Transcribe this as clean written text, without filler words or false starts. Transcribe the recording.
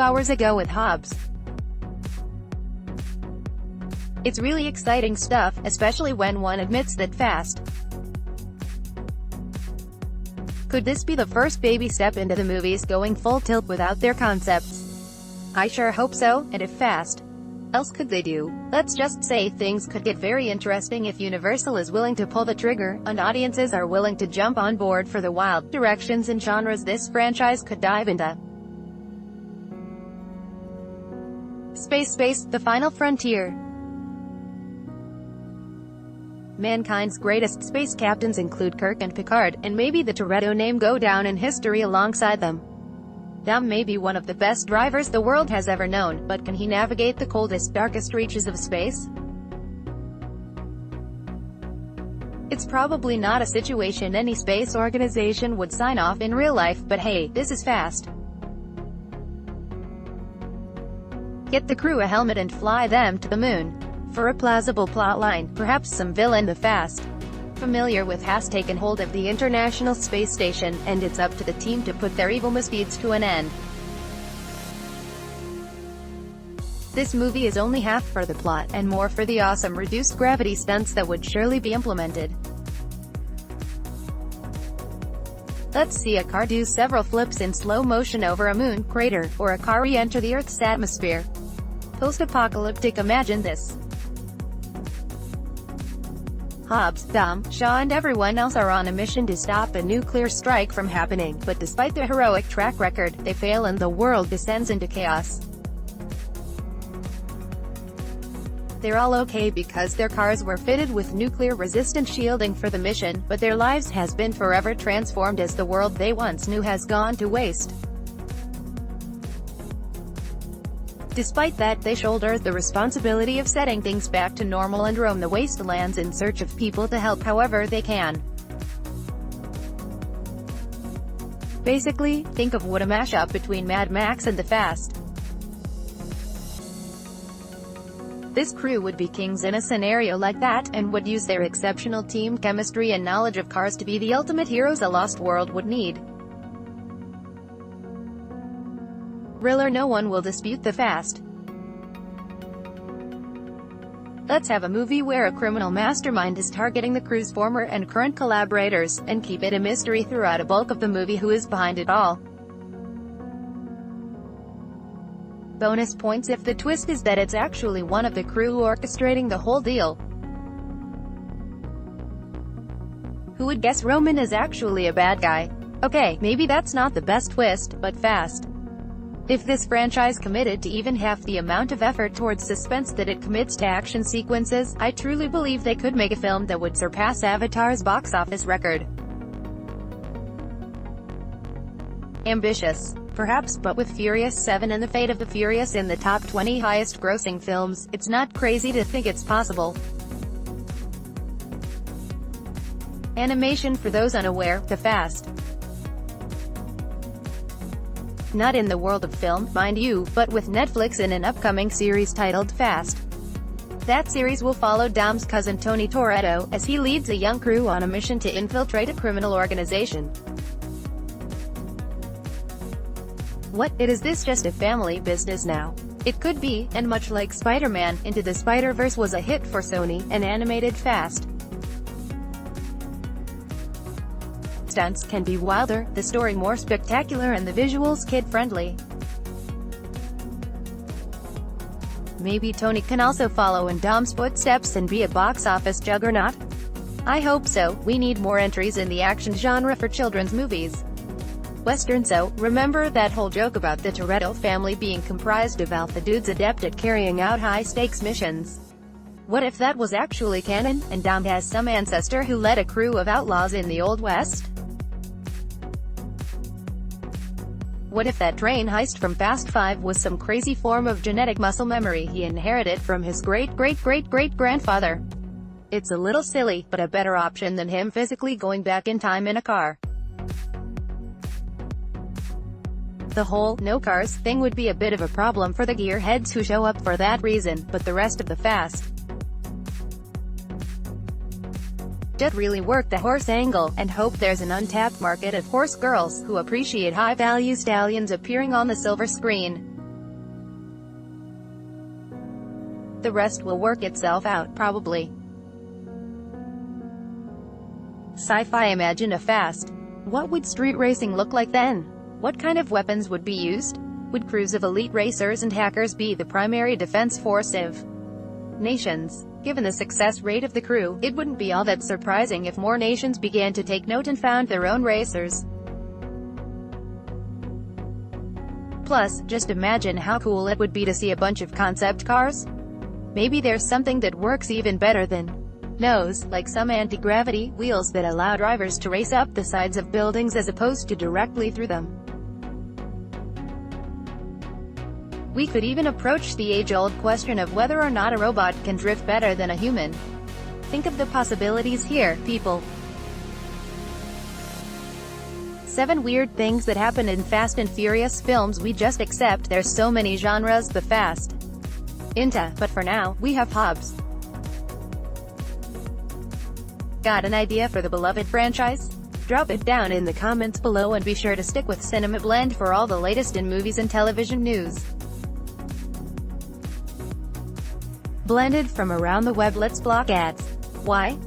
hours ago with Hobbs. It's really exciting stuff, especially when one admits that fast. Could this be the first baby step into the movies going full tilt without their concepts? I sure hope so, and if fast else could they do? Let's just say things could get very interesting if Universal is willing to pull the trigger, and audiences are willing to jump on board for the wild directions and genres this franchise could dive into. Space, the final frontier. Mankind's greatest space captains include Kirk and Picard, and maybe the Toretto name go down in history alongside them. Dom may be one of the best drivers the world has ever known, but can he navigate the coldest, darkest reaches of space? It's probably not a situation any space organization would sign off in real life, but hey, this is fast. Get the crew a helmet and fly them to the moon. For a plausible plotline, perhaps some villain the Fast familiar with has taken hold of the International Space Station, and it's up to the team to put their evil misdeeds to an end. This movie is only half for the plot, and more for the awesome reduced gravity stunts that would surely be implemented. Let's see a car do several flips in slow motion over a moon crater, or a car re-enter the Earth's atmosphere. Post-apocalyptic, imagine this. Hobbs, Dom, Shaw and everyone else are on a mission to stop a nuclear strike from happening, but despite their heroic track record, they fail and the world descends into chaos. They're all okay because their cars were fitted with nuclear-resistant shielding for the mission, but their lives has been forever transformed as the world they once knew has gone to waste. Despite that, they shoulder the responsibility of setting things back to normal and roam the wastelands in search of people to help however they can. Basically, think of what a mashup between Mad Max and The Fast. This crew would be kings in a scenario like that, and would use their exceptional team chemistry and knowledge of cars to be the ultimate heroes a lost world would need. Real or no one will dispute The Fast. Let's have a movie where a criminal mastermind is targeting the crew's former and current collaborators, and keep it a mystery throughout a bulk of the movie who is behind it all. Bonus points if the twist is that it's actually one of the crew orchestrating the whole deal. Who would guess Roman is actually a bad guy? Okay, maybe that's not the best twist, but fast. If this franchise committed to even half the amount of effort towards suspense that it commits to action sequences, I truly believe they could make a film that would surpass Avatar's box office record. Ambitious, perhaps, but with Furious 7 and The Fate of the Furious in the top 20 highest-grossing films, it's not crazy to think it's possible. Animation for those unaware, The Fast. Not in the world of film, mind you, but with Netflix in an upcoming series titled Fast. That series will follow Dom's cousin Tony Toretto, as he leads a young crew on a mission to infiltrate a criminal organization. What, is this just a family business now? It could be, and much like Spider-Man, Into the Spider-Verse was a hit for Sony, an animated Fast. Stunts can be wilder, the story more spectacular and the visuals kid-friendly. Maybe Tony can also follow in Dom's footsteps and be a box office juggernaut? I hope so. We need more entries in the action genre for children's movies. Western, so remember that whole joke about the Toretto family being comprised of alpha dudes adept at carrying out high-stakes missions? What if that was actually canon, and Dom has some ancestor who led a crew of outlaws in the Old West? What if that train heist from Fast 5 was some crazy form of genetic muscle memory he inherited from his great-great-great-great-grandfather? It's a little silly, but a better option than him physically going back in time in a car. The whole "no cars" thing would be a bit of a problem for the gearheads who show up for that reason, but the rest of the Fast just really work the horse angle, and hope there's an untapped market of horse girls who appreciate high-value stallions appearing on the silver screen. The rest will work itself out, probably. Sci-fi. Imagine a fast. What would street racing look like then? What kind of weapons would be used? Would crews of elite racers and hackers be the primary defense force of nations? Given the success rate of the crew, it wouldn't be all that surprising if more nations began to take note and found their own racers. Plus, just imagine how cool it would be to see a bunch of concept cars. Maybe there's something that works even better than nose, like some anti-gravity wheels that allow drivers to race up the sides of buildings as opposed to directly through them. We could even approach the age-old question of whether or not a robot can drift better than a human. Think of the possibilities here, people. 7 weird things that happen in Fast and Furious films. We just accept there's so many genres. The Fast into, but for now, we have Hobbs. Got an idea for the beloved franchise? Drop it down in the comments below and be sure to stick with Cinema Blend for all the latest in movies and television news. Blended from around the web. Let's block ads. Why?